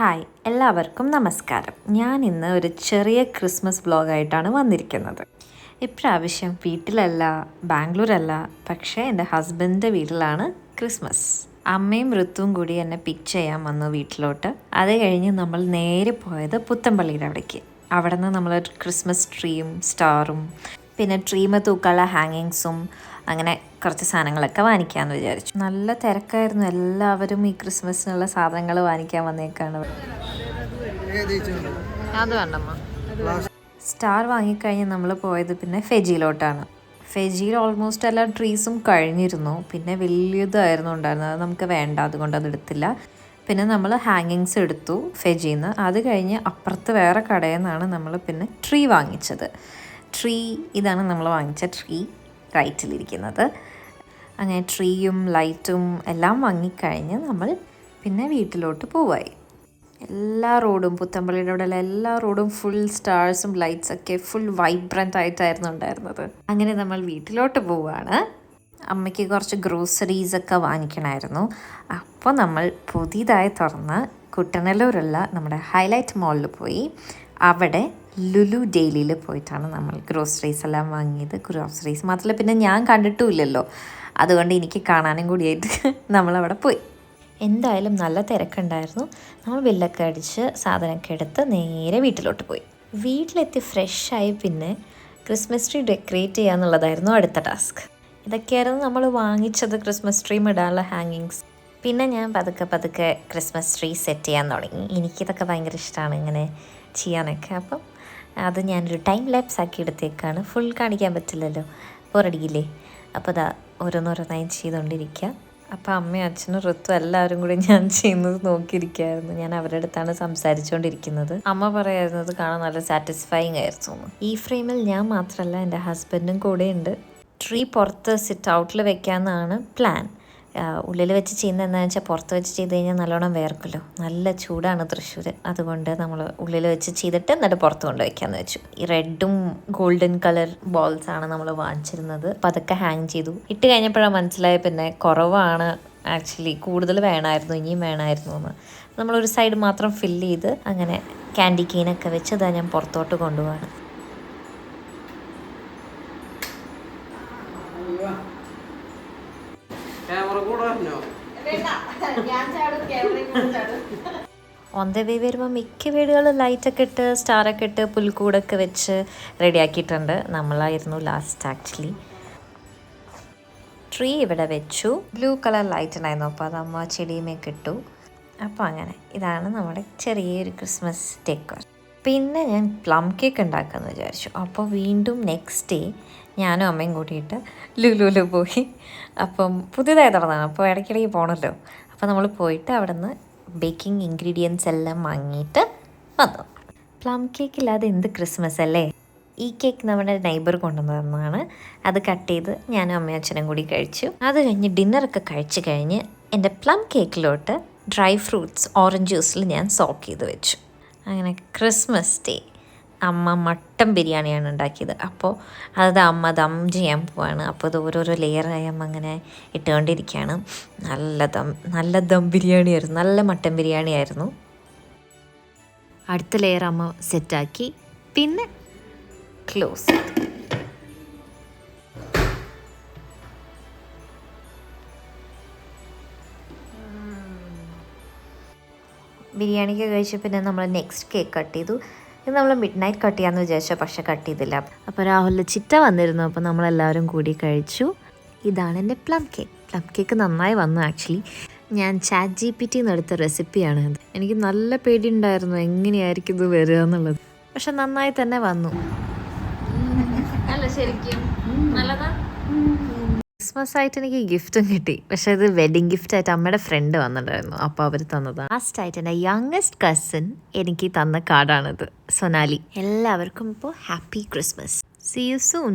Hi, എല്ലാവർക്കും നമസ്കാരം. ഞാൻ ഇന്ന് ഒരു ചെറിയ ക്രിസ്മസ് വ്ലോഗായിട്ടാണ് വന്നിരിക്കുന്നത്. ഇപ്രാവശ്യം വീട്ടിലല്ല, ബാംഗ്ലൂരല്ല, പക്ഷേ എൻ്റെ ഹസ്ബൻഡിൻ്റെ വീട്ടിലാണ് ക്രിസ്മസ്. അമ്മയും ഋത്തുവും കൂടി എന്നെ പിക്ക് ചെയ്യാൻ വന്നു വീട്ടിലോട്ട്. അത് കഴിഞ്ഞ് നമ്മൾ നേരെ പോയത് പുത്തമ്പള്ളിയുടെ അവിടേക്ക്. അവിടെ നിന്ന് നമ്മൾ ക്രിസ്മസ് ട്രീയും സ്റ്റാറും പിന്നെ ട്രീമ തൂക്കാനുള്ള ഹാങ്ങിങ്സും അങ്ങനെ കുറച്ച് സാധനങ്ങളൊക്കെ വാങ്ങിക്കാമെന്ന് വിചാരിച്ചു. നല്ല തിരക്കായിരുന്നു. എല്ലാവരും ഈ ക്രിസ്മസിനുള്ള സാധനങ്ങൾ വാങ്ങിക്കാൻ വന്നേക്കാണ്. അത് വേണ്ടമ്മ. സ്റ്റാർ വാങ്ങിക്കഴിഞ്ഞ് നമ്മൾ പോയത് പിന്നെ ഫെജിയിലോട്ടാണ്. ഫെജിയിൽ ഓൾമോസ്റ്റ് എല്ലാ ട്രീസും കഴിഞ്ഞിരുന്നു. പിന്നെ വലിയതായിരുന്നു ഉണ്ടായിരുന്നത്, അത് നമുക്ക് വേണ്ട, അതുകൊണ്ട് അത് എടുത്തില്ല. പിന്നെ നമ്മൾ ഹാങ്ങിങ്സ് എടുത്തു ഫെജിയിൽ നിന്ന്. അത് കഴിഞ്ഞ് അപ്പുറത്ത് വേറെ കടയിൽ നിന്നാണ് നമ്മൾ പിന്നെ ട്രീ വാങ്ങിച്ചത്. ട്രീ ഇതാണ് നമ്മൾ വാങ്ങിച്ച ട്രീ, റൈറ്റിലിരിക്കുന്നത്. അങ്ങനെ ട്രീയും ലൈറ്റും എല്ലാം വാങ്ങിക്കഴിഞ്ഞ് നമ്മൾ പിന്നെ വീട്ടിലോട്ട് പോവായി. എല്ലാ റോഡും, പുത്തമ്പള്ളിയുടെ അവിടെയുള്ള എല്ലാ റോഡും ഫുൾ സ്റ്റാർസും ലൈറ്റ്സൊക്കെ ഫുൾ വൈബ്രൻ്റ് ആയിട്ടായിരുന്നു ഉണ്ടായിരുന്നത്. അങ്ങനെ നമ്മൾ വീട്ടിലോട്ട് പോവുകയാണ്. അമ്മയ്ക്ക് കുറച്ച് ഗ്രോസറീസൊക്കെ വാങ്ങിക്കണമായിരുന്നു. അപ്പോൾ നമ്മൾ പുതിയതായി തുറന്ന കുട്ടനല്ലൂരുള്ള നമ്മുടെ ഹൈലൈറ്റ് മാളിൽ പോയി. അവിടെ ലുലു ഡെയിലിയിൽ പോയിട്ടാണ് നമ്മൾ ഗ്രോസറീസ് എല്ലാം വാങ്ങിയത്. ഗ്രോസറീസ് മാത്രമല്ല, പിന്നെ ഞാൻ കണ്ടിട്ടുമില്ലല്ലോ, അതുകൊണ്ട് എനിക്ക് കാണാനും കൂടിയായിട്ട് നമ്മളവിടെ പോയി. എന്തായാലും നല്ല തിരക്കുണ്ടായിരുന്നു. നമ്മൾ ബില്ലൊക്കെ അടിച്ച് സാധനമൊക്കെ എടുത്ത് നേരെ വീട്ടിലോട്ട് പോയി. വീട്ടിലെത്തി ഫ്രഷായി പിന്നെ ക്രിസ്മസ് ട്രീ ഡെക്കറേറ്റ് ചെയ്യുക എന്നുള്ളതായിരുന്നു അടുത്ത ടാസ്ക്. ഇതൊക്കെയായിരുന്നു നമ്മൾ വാങ്ങിച്ചത്, ക്രിസ്മസ് ട്രീ ഇടാനുള്ള ഹാങ്ങിങ്സ്. പിന്നെ ഞാൻ പതുക്കെ ക്രിസ്മസ് ട്രീ സെറ്റ് ചെയ്യാൻ തുടങ്ങി. എനിക്കിതൊക്കെ ഭയങ്കര ഇഷ്ടമാണ് ഇങ്ങനെ ചെയ്യാനൊക്കെ. അപ്പം അത് ഞാനൊരു ടൈം ലാപ്സ് ആക്കി എടുത്തേക്കാണ്. ഫുൾ കാണിക്കാൻ പറ്റില്ലല്ലോ, ബോറടിക്കില്ലേ. അപ്പോൾ അതാ ഓരോന്നോരോന്നായി ചെയ്തുകൊണ്ടിരിക്കുക. അപ്പോൾ അമ്മയും അച്ഛനും ഋത്തു എല്ലാവരും കൂടി ഞാൻ ചെയ്യുന്നത് നോക്കിയിരിക്കുകയായിരുന്നു. ഞാൻ അവരുടെ അടുത്താണ് സംസാരിച്ചുകൊണ്ടിരിക്കുന്നത്. അമ്മ പറയായിരുന്നത് കാണാൻ നല്ല സാറ്റിസ്ഫൈങ് ആയിരുന്നു. ഈ ഫ്രെയിമിൽ ഞാൻ മാത്രമല്ല, എൻ്റെ ഹസ്ബൻഡും കൂടെ ഉണ്ട്. ട്രീ പുറത്ത് സിറ്റ് ഔട്ടിൽ വെക്കാമെന്നാണ് പ്ലാൻ. ഉള്ളിൽ വെച്ച് ചെയ്യുന്നത് എന്താണെന്ന് വെച്ചാൽ പുറത്ത് വെച്ച് ചെയ്ത് കഴിഞ്ഞാൽ നല്ലോണം വേർക്കുമല്ലോ. നല്ല ചൂടാണ് തൃശ്ശൂർ, അതുകൊണ്ട് നമ്മൾ ഉള്ളിൽ വെച്ച് ചെയ്തിട്ട് എന്നിട്ട് പുറത്ത് കൊണ്ട് വയ്ക്കാമെന്ന് വെച്ചു. ഈ റെഡും ഗോൾഡൻ കളർ ബോൾസാണ് നമ്മൾ വാങ്ങിച്ചിരുന്നത്. അപ്പോൾ അതൊക്കെ ഹാങ് ചെയ്തു. ഇട്ട് കഴിഞ്ഞപ്പോഴാണ് മനസ്സിലായ പിന്നെ കുറവാണ്, ആക്ച്വലി കൂടുതൽ വേണമായിരുന്നു, ഇനിയും വേണമായിരുന്നു എന്ന്. നമ്മളൊരു സൈഡ് മാത്രം ഫില്ല് ചെയ്ത് അങ്ങനെ ക്യാൻഡി കെയിനൊക്കെ വെച്ച് അതാ ഞാൻ പുറത്തോട്ട് കൊണ്ടുപോവാണ്. ഓൺ ദ വേ വരുമ്പോൾ മിക്ക വീടുകളിൽ ലൈറ്റൊക്കെ ഇട്ട് സ്റ്റാറൊക്കെ ഇട്ട് പുൽക്കൂടൊക്കെ വെച്ച് റെഡിയാക്കിയിട്ടുണ്ട്. നമ്മളായിരുന്നു ലാസ്റ്റ് ആക്ച്വലി. ട്രീ ഇവിടെ വെച്ചു. ബ്ലൂ കളർ ലൈറ്റ് ഉണ്ടായിരുന്നു, അപ്പോൾ അത് അമ്മ ചെടിയുമൊക്കെ ഇട്ടു. അപ്പോൾ അങ്ങനെ ഇതാണ് നമ്മുടെ ചെറിയൊരു ക്രിസ്മസ് ഡെക്കോർ. പിന്നെ ഞാൻ പ്ലം കേക്ക് ഉണ്ടാക്കാമെന്ന് വിചാരിച്ചു. അപ്പോൾ വീണ്ടും നെക്സ്റ്റ് ഡേ ഞാനും അമ്മയും കൂട്ടിയിട്ട് ലുലുവിൽ പോയി. അപ്പം പുതിയതായി തുറന്നതാണ്, അപ്പോൾ ഇടയ്ക്കിടയ്ക്ക് പോകണമല്ലോ. അപ്പോൾ നമ്മൾ പോയിട്ട് അവിടെ നിന്ന് ബേക്കിംഗ് ഇൻഗ്രീഡിയൻസ് എല്ലാം വാങ്ങിയിട്ട് വന്നു. പ്ലം കേക്ക് ഇല്ലാതെ എന്ത് ക്രിസ്മസ് അല്ലേ. ഈ കേക്ക് നമ്മുടെ നെയ്ബർ കൊണ്ടുവന്നതാണ്. അത് കട്ട് ചെയ്ത് ഞാനും അമ്മയും അച്ഛനും കൂടി കഴിച്ചു. അത് കഴിഞ്ഞ് ഡിന്നറൊക്കെ കഴിച്ച് കഴിഞ്ഞ് എൻ്റെ പ്ലം കേക്കിലോട്ട് ഡ്രൈ ഫ്രൂട്ട്സ് ഓറഞ്ച് ജ്യൂസിൽ ഞാൻ സോക്ക് ചെയ്ത് വെച്ചു. അങ്ങനെ ക്രിസ്മസ് ഡേ അമ്മ മട്ടൻ ബിരിയാണിയാണ് ഉണ്ടാക്കിയത്. അപ്പോൾ അത് അമ്മ ദം ചെയ്യാൻ പോവാണ്. അപ്പോൾ അത് ഓരോരോ ലെയറായി അമ്മ അങ്ങനെ ഇട്ടുകൊണ്ടിരിക്കുകയാണ്. നല്ല ദം ബിരിയാണിയായിരുന്നു, നല്ല മട്ടൻ ബിരിയാണിയായിരുന്നു. അടുത്ത ലെയർ അമ്മ സെറ്റാക്കി പിന്നെ ക്ലോസ് ചെയ്തു. ബിരിയാണിക്ക് കഴിച്ച് പിന്നെ നമ്മൾ നെക്സ്റ്റ് കേക്ക് കട്ട് ചെയ്തു. ഇത് നമ്മൾ മിഡ് നൈറ്റ് കട്ട് ചെയ്യാമെന്ന് വിചാരിച്ചു, പക്ഷേ കട്ട് ചെയ്തില്ല. അപ്പോൾ രാഹുലിൻ്റെ ചിറ്റ വന്നിരുന്നു, അപ്പോൾ നമ്മളെല്ലാവരും കൂടി കഴിച്ചു. ഇതാണ് എൻ്റെ പ്ലം കേക്ക്. പ്ലം കേക്ക് നന്നായി വന്നു. ആക്ച്വലി ഞാൻ ChatGPT എടുത്ത റെസിപ്പിയാണ്. എനിക്ക് നല്ല പേടിയുണ്ടായിരുന്നു എങ്ങനെയായിരിക്കും ഇത് വരിക എന്നുള്ളത്, പക്ഷെ നന്നായി തന്നെ വന്നു. അല്ല ശരിക്കും നല്ലതാ. ക്രിസ്മസ് ആയിട്ട് എനിക്ക് ഗിഫ്റ്റും കിട്ടി, പക്ഷെ അത് വെഡിങ് ഗിഫ്റ്റ് ആയിട്ട് അമ്മയുടെ ഫ്രണ്ട് വന്നിട്ടുണ്ടായിരുന്നു, അപ്പോൾ അവർ തന്നതാണ്. ലാസ്റ്റായിട്ട് എൻ്റെ യങ്ങസ്റ്റ് കസിൻ എനിക്ക് തന്ന കാർഡാണിത്, സൊനാലി. എല്ലാവർക്കും ഇപ്പോൾ happy Christmas. See you soon.